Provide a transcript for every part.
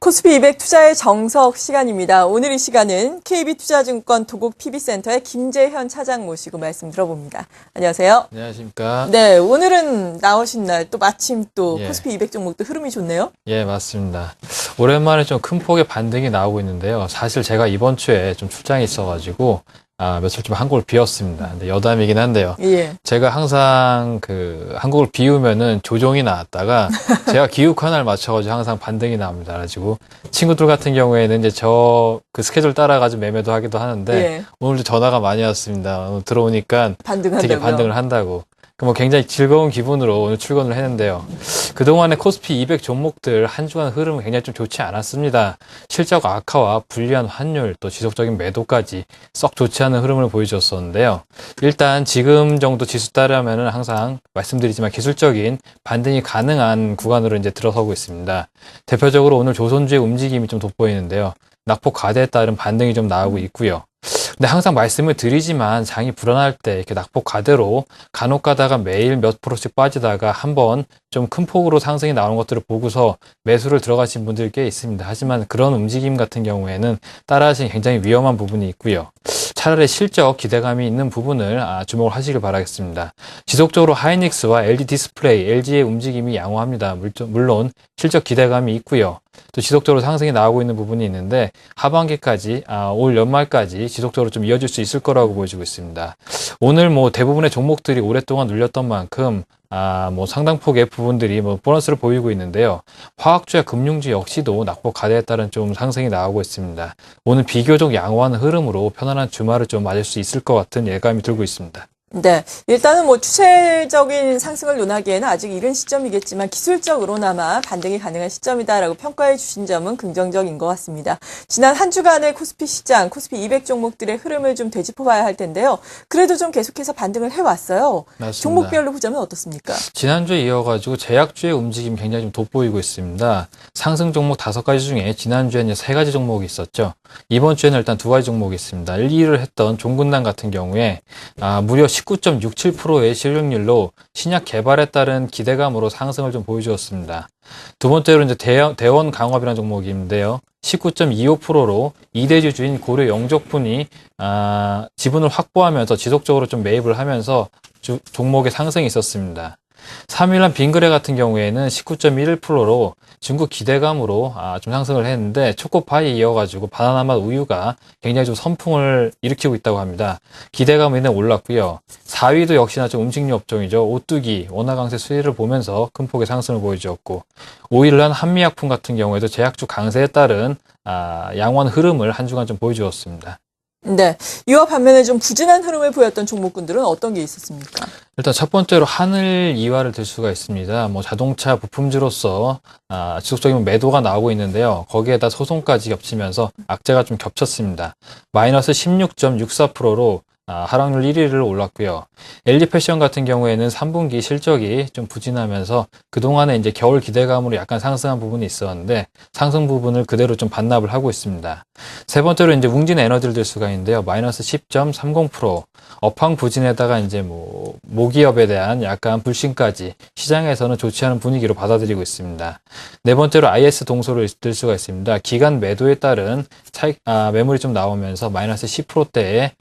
코스피 200 투자의 정석 시간입니다. 오늘 이 시간은 KB투자증권 도곡 PB센터의 김재현 차장 모시고 말씀 들어봅니다. 안녕하세요. 안녕하십니까. 네, 오늘은 나오신 날 또 마침 또 예. 코스피 200 종목도 흐름이 좋네요. 예, 맞습니다. 오랜만에 좀 큰 폭의 반등이 나오고 있는데요. 사실 제가 이번 주에 좀 출장이 있어가지고 며칠 좀 한국을 비웠습니다. 근데 여담이긴 한데요. 예. 제가 항상 한국을 비우면은 조정이 나왔다가 제가 귀국한 날 맞춰가지고 항상 반등이 나옵니다. 그래가지고 친구들 같은 경우에는 이제 그 스케줄 따라가지고 매매도 하기도 하는데 예. 오늘도 전화가 많이 왔습니다. 오늘 들어오니까 되게 반등한다고요? 반등을 한다고. 굉장히 즐거운 기분으로 오늘 출근을 했는데요. 그동안의 코스피 200 종목들 한 주간 흐름은 굉장히 좀 좋지 않았습니다. 실적 악화와 불리한 환율 또 지속적인 매도까지 썩 좋지 않은 흐름을 보여줬었는데요. 일단 지금 정도 지수 따르면은 항상 말씀드리지만 기술적인 반등이 가능한 구간으로 이제 들어서고 있습니다. 대표적으로 오늘 조선주의 움직임이 좀 돋보이는데요. 낙폭 과대에 따른 반등이 좀 나오고 있고요. 근데 항상 말씀을 드리지만 장이 불안할 때 이렇게 낙폭 과대로 간혹 가다가 매일 몇 프로씩 빠지다가 한번 좀 큰 폭으로 상승이 나오는 것들을 보고서 매수를 들어가신 분들 꽤 있습니다. 하지만 그런 움직임 같은 경우에는 따라하시기 굉장히 위험한 부분이 있고요. 차라리 실적 기대감이 있는 부분을 주목을 하시길 바라겠습니다. 지속적으로 하이닉스와 LG 디스플레이, LG의 움직임이 양호합니다. 물론 실적 기대감이 있고요. 또 지속적으로 상승이 나오고 있는 부분이 있는데 하반기까지 올 연말까지 지속적으로 좀 이어질 수 있을 거라고 보여지고 있습니다. 오늘 대부분의 종목들이 오랫동안 눌렸던 만큼 상당폭의 부분들이 보너스를 보이고 있는데요. 화학주와 금융주 역시도 낙폭 과대에 따른 좀 상승이 나오고 있습니다. 오늘 비교적 양호한 흐름으로 편안한 주말을 좀 맞을 수 있을 것 같은 예감이 들고 있습니다. 네. 일단은 추세적인 상승을 논하기에는 아직 이른 시점이겠지만 기술적으로나마 반등이 가능한 시점이다라고 평가해 주신 점은 긍정적인 것 같습니다. 지난 한 주간의 코스피 시장, 코스피 200 종목들의 흐름을 좀 되짚어봐야 할 텐데요. 그래도 좀 계속해서 반등을 해왔어요. 맞습니다. 종목별로 보자면 어떻습니까? 지난주에 이어가지고 제약주의 움직임이 굉장히 좀 돋보이고 있습니다. 상승 종목 5가지 중에 지난주에는 3가지 종목이 있었죠. 이번 주에는 일단 2가지 종목이 있습니다. 1위를 했던 종근당 같은 경우에 무려 19.67%의 시력률로 신약 개발에 따른 기대감으로 상승을 좀 보여주었습니다. 두 번째로 이제 대원 강업이라는 종목인데요. 19.25%로 2대 주주인 고려 영적분이 지분을 확보하면서 지속적으로 좀 매입을 하면서 종목의 상승이 있었습니다. 3일날 빙그레 같은 경우에는 19.11%로 중국 기대감으로 좀 상승을 했는데 초코파이에 이어가지고 바나나 맛 우유가 굉장히 좀 선풍을 일으키고 있다고 합니다. 기대감이 올랐고요. 4위도 역시나 좀 음식료 업종이죠. 오뚜기, 원화 강세 수혜를 보면서 큰 폭의 상승을 보여주었고 5일날 한미약품 같은 경우에도 제약주 강세에 따른 양호한 흐름을 한 주간 좀 보여주었습니다. 네. 이와 반면에 좀 부진한 흐름을 보였던 종목군들은 어떤 게 있었습니까? 일단 첫 번째로 하늘 이화를 들 수가 있습니다. 자동차 부품주로서 지속적인 매도가 나오고 있는데요. 거기에다 소송까지 겹치면서 악재가 좀 겹쳤습니다. 마이너스 16.64%로 하락률 1위를 올랐고요. LG 패션 같은 경우에는 3분기 실적이 좀 부진하면서 그동안에 이제 겨울 기대감으로 약간 상승한 부분이 있었는데 상승 부분을 그대로 좀 반납을 하고 있습니다. 세 번째로 이제 웅진 에너지를 들 수가 있는데요. 마이너스 10.30%. 업황 부진에다가 이제 모기업에 대한 약간 불신까지 시장에서는 좋지 않은 분위기로 받아들이고 있습니다. 네 번째로 IS 동소를 들 수가 있습니다. 기간 매도에 따른 매물이 좀 나오면서 마이너스 10%대의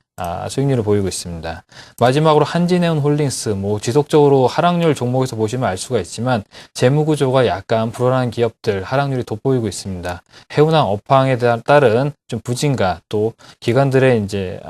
수익률을 보이고 있습니다. 마지막으로 한진해운 홀딩스, 지속적으로 하락률 종목에서 보시면 알 수가 있지만 재무구조가 약간 불안한 기업들 하락률이 돋보이고 있습니다. 해운항 업황에 따른 좀 부진과 또 기관들의 이제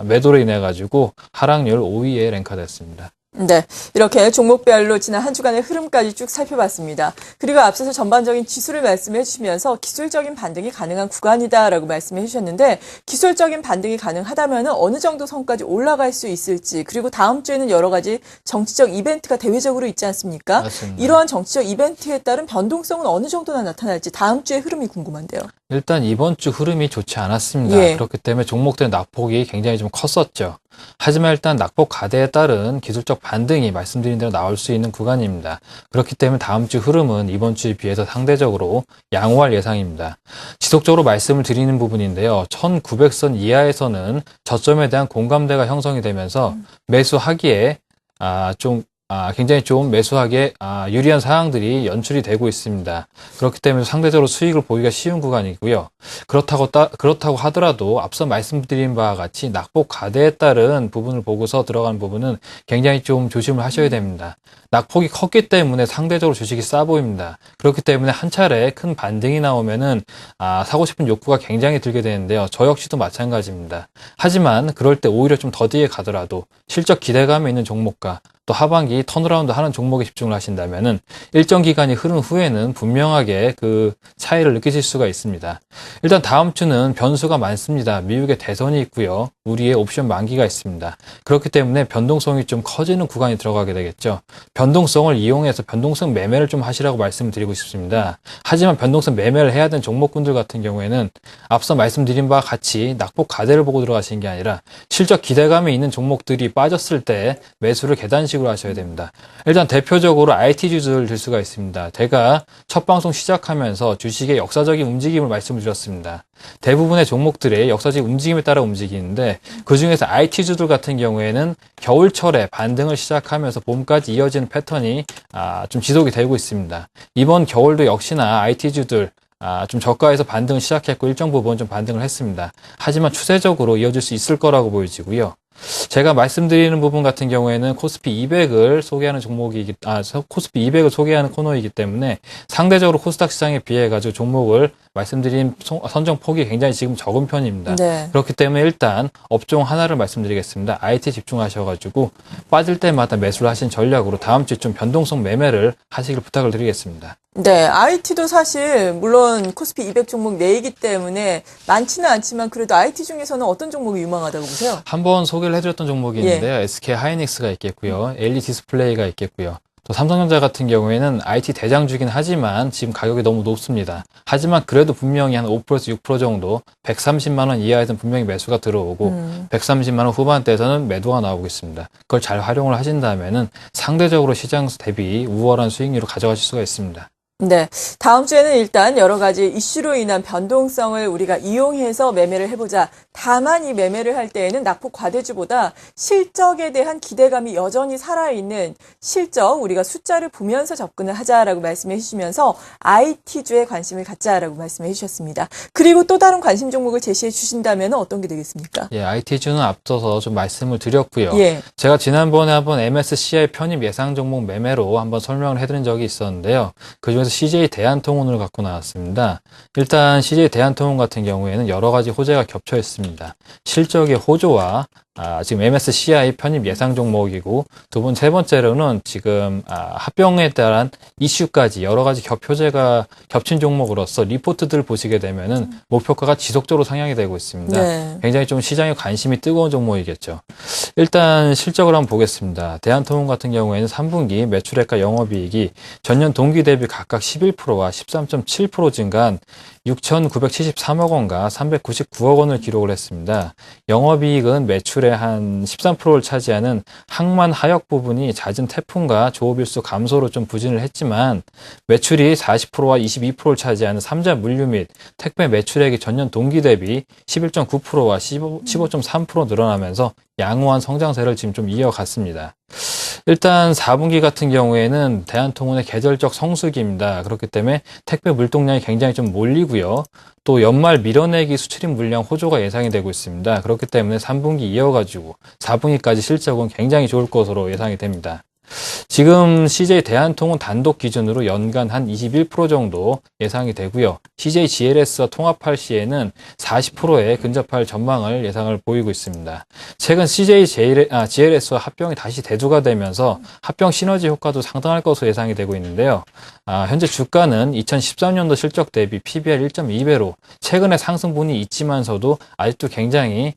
매도로 인해 가지고 하락률 5위에 랭크됐습니다. 네, 이렇게 종목별로 지난 한 주간의 흐름까지 쭉 살펴봤습니다. 그리고 앞서서 전반적인 지수를 말씀해 주시면서 기술적인 반등이 가능한 구간이다라고 말씀해 주셨는데 기술적인 반등이 가능하다면 어느 정도 선까지 올라갈 수 있을지 그리고 다음 주에는 여러 가지 정치적 이벤트가 대외적으로 있지 않습니까? 맞습니다. 이러한 정치적 이벤트에 따른 변동성은 어느 정도나 나타날지 다음 주의 흐름이 궁금한데요. 일단 이번 주 흐름이 좋지 않았습니다. 예. 그렇기 때문에 종목들의 낙폭이 굉장히 좀 컸었죠. 하지만 일단 낙폭 과대에 따른 기술적 반등이 말씀드린 대로 나올 수 있는 구간입니다. 그렇기 때문에 다음 주 흐름은 이번 주에 비해서 상대적으로 양호할 예상입니다. 지속적으로 말씀을 드리는 부분인데요. 1900선 이하에서는 저점에 대한 공감대가 형성이 되면서 매수하기에 좀 굉장히 좀 매수하기에 유리한 사항들이 연출이 되고 있습니다. 그렇기 때문에 상대적으로 수익을 보기가 쉬운 구간이고요. 그렇다고 하더라도 앞서 말씀드린 바와 같이 낙폭 과대에 따른 부분을 보고서 들어가는 부분은 굉장히 좀 조심을 하셔야 됩니다. 낙폭이 컸기 때문에 상대적으로 주식이 싸 보입니다. 그렇기 때문에 한 차례 큰 반등이 나오면은 사고 싶은 욕구가 굉장히 들게 되는데요. 저 역시도 마찬가지입니다. 하지만 그럴 때 오히려 좀 더디게 가더라도 실적 기대감이 있는 종목과 또 하반기 턴어라운드 하는 종목에 집중을 하신다면은 일정 기간이 흐른 후에는 분명하게 그 차이를 느끼실 수가 있습니다. 일단 다음 주는 변수가 많습니다. 미국의 대선이 있고요. 우리의 옵션 만기가 있습니다. 그렇기 때문에 변동성이 좀 커지는 구간이 들어가게 되겠죠. 변동성을 이용해서 변동성 매매를 좀 하시라고 말씀을 드리고 싶습니다. 하지만 변동성 매매를 해야 되는 종목군들 같은 경우에는 앞서 말씀드린 바와 같이 낙폭 가대를 보고 들어가시는 게 아니라 실적 기대감이 있는 종목들이 빠졌을 때 매수를 계단식으로 하셔야 됩니다. 일단 대표적으로 IT 주들을 들 수가 있습니다. 제가 첫 방송 시작하면서 주식의 역사적인 움직임을 말씀을 드렸습니다. 대부분의 종목들의 역사적인 움직임에 따라 움직이는데 그 중에서 IT 주들 같은 경우에는 겨울철에 반등을 시작하면서 봄까지 이어지는 패턴이 좀 지속이 되고 있습니다. 이번 겨울도 역시나 IT 주들 좀 저가에서 반등을 시작했고 일정 부분 좀 반등을 했습니다. 하지만 추세적으로 이어질 수 있을 거라고 보여지고요. 제가 말씀드리는 부분 같은 경우에는 코스피 200을 소개하는 코스피 200을 소개하는 코너이기 때문에 상대적으로 코스닥 시장에 비해 가지고 종목을 말씀드린 선정 폭이 굉장히 지금 적은 편입니다. 네. 그렇기 때문에 일단 업종 하나를 말씀드리겠습니다. IT 집중하셔가지고 빠질 때마다 매수를 하신 전략으로 다음 주에 좀 변동성 매매를 하시길 부탁을 드리겠습니다. 네, IT도 사실 물론 코스피 200 종목 내이기 때문에 많지는 않지만 그래도 IT 중에서는 어떤 종목이 유망하다고 보세요? 한번 소개를 해드렸던 종목이 있는데요. SK 하이닉스가 있겠고요. LG 디스플레이가 있겠고요. 또 삼성전자 같은 경우에는 IT 대장주긴 하지만 지금 가격이 너무 높습니다. 하지만 그래도 분명히 한 5%에서 6% 정도 130만 원 이하에서는 분명히 매수가 들어오고 130만 원 후반대에서는 매도가 나오고 있습니다. 그걸 잘 활용을 하신다면은 상대적으로 시장 대비 우월한 수익률을 가져가실 수가 있습니다. 네. 다음 주에는 일단 여러 가지 이슈로 인한 변동성을 우리가 이용해서 매매를 해보자. 다만 이 매매를 할 때에는 낙폭 과대주보다 실적에 대한 기대감이 여전히 살아있는 실적, 우리가 숫자를 보면서 접근을 하자라고 말씀해 주시면서 IT주에 관심을 갖자라고 말씀해 주셨습니다. 그리고 또 다른 관심 종목을 제시해 주신다면 어떤 게 되겠습니까? 예, IT주는 앞서서 좀 말씀을 드렸고요. 예. 제가 지난번에 한번 MSCI 편입 예상 종목 매매로 한번 설명을 해드린 적이 있었는데요. 그중에서 CJ 대한통운을 갖고 나왔습니다. 일단 CJ 대한통운 같은 경우에는 여러 가지 호재가 겹쳐 있습니다. 실적의 호조와 지금 MSCI 편입 예상 종목이고 세 번째로는 지금 합병에 따른 이슈까지 여러 가지 호재가 겹친 종목으로서 리포트들 보시게 되면은 목표가가 지속적으로 상향이 되고 있습니다. 네. 굉장히 좀 시장에 관심이 뜨거운 종목이겠죠. 일단 실적을 한번 보겠습니다. 대한통운 같은 경우에는 3분기 매출액과 영업이익이 전년 동기 대비 각각 11%와 13.7% 증가한 6,973억 원과 399억 원을 기록을 했습니다. 영업이익은 매출의 한 13%를 차지하는 항만 하역 부분이 잦은 태풍과 조업일수 감소로 좀 부진을 했지만 매출이 40%와 22%를 차지하는 삼자 물류 및 택배 매출액이 전년 동기 대비 11.9%와 15.3% 늘어나면서 양호한 성장세를 지금 좀 이어갔습니다. 일단 4분기 같은 경우에는 대한통운의 계절적 성수기입니다. 그렇기 때문에 택배 물동량이 굉장히 좀 몰리고요. 또 연말 밀어내기 수출입 물량 호조가 예상이 되고 있습니다. 그렇기 때문에 3분기 이어가지고 4분기까지 실적은 굉장히 좋을 것으로 예상이 됩니다. 지금 CJ 대한통운 단독 기준으로 연간 한 21% 정도 예상이 되고요. CJ GLS와 통합할 시에는 40%에 근접할 전망을 예상을 보이고 있습니다. 최근 CJ GLS와 합병이 다시 대두가 되면서 합병 시너지 효과도 상당할 것으로 예상이 되고 있는데요. 현재 주가는 2013년도 실적 대비 PBR 1.2배로 최근에 상승분이 있지만서도 아직도 굉장히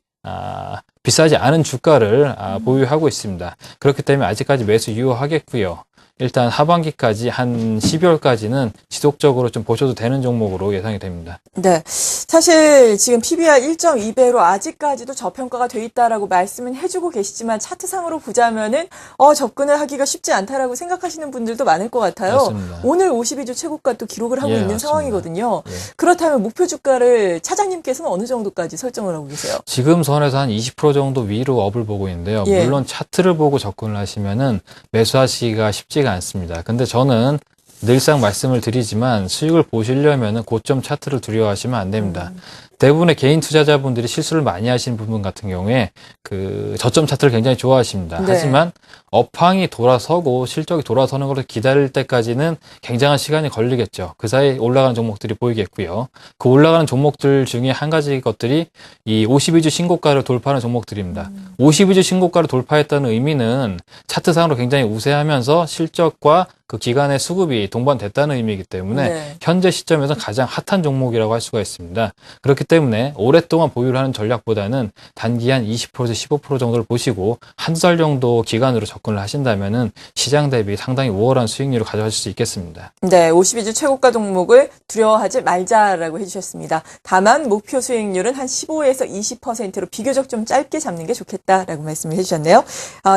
비싸지 않은 주가를 보유하고 있습니다. 그렇기 때문에 아직까지 매수 유효하겠고요. 일단 하반기까지 한 12월까지는 지속적으로 좀 보셔도 되는 종목으로 예상이 됩니다. 네. 사실 지금 PBR 1.2배로 아직까지도 저평가가 돼 있다라고 말씀은 해주고 계시지만 차트상으로 보자면은 접근을 하기가 쉽지 않다라고 생각하시는 분들도 많을 것 같아요. 맞습니다. 오늘 52주 최고가 또 기록을 하고 예, 있는 맞습니다. 상황이거든요. 예. 그렇다면 목표 주가를 차장님께서는 어느 정도까지 설정을 하고 계세요? 지금 선에서 한 20% 정도 위로 업을 보고 있는데요. 예. 물론 차트를 보고 접근을 하시면은 매수하시기가 쉽지가 않습니다. 근데 저는 늘상 말씀을 드리지만 수익을 보시려면은 고점 차트를 두려워하시면 안 됩니다. 대부분의 개인 투자자분들이 실수를 많이 하시는 부분 같은 경우에 그 저점 차트를 굉장히 좋아하십니다. 네. 하지만 업황이 돌아서고 실적이 돌아서는 것을 기다릴 때까지는 굉장한 시간이 걸리겠죠. 그 사이 올라가는 종목들이 보이겠고요. 그 올라가는 종목들 중에 한 가지 것들이 이 52주 신고가를 돌파하는 종목들입니다. 52주 신고가를 돌파했다는 의미는 차트상으로 굉장히 우세하면서 실적과 그 기간의 수급이 동반됐다는 의미이기 때문에 네. 현재 시점에서 가장 핫한 종목이라고 할 수가 있습니다. 그렇기 때문에 오랫동안 보유를 하는 전략보다는 단기 한 20%에서 15% 정도를 보시고 한두 달 정도 기간으로 접근을 하신다면은 시장 대비 상당히 우월한 수익률을 가져가실 수 있겠습니다. 네, 52주 최고가 종목을 두려워하지 말자라고 해주셨습니다. 다만 목표 수익률은 한 15에서 20%로 비교적 좀 짧게 잡는 게 좋겠다라고 말씀을 해주셨네요.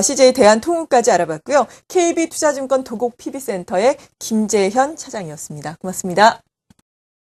CJ 대한통운까지 알아봤고요. KB투자증권 도곡 PB센터의 김재현 차장이었습니다. 고맙습니다.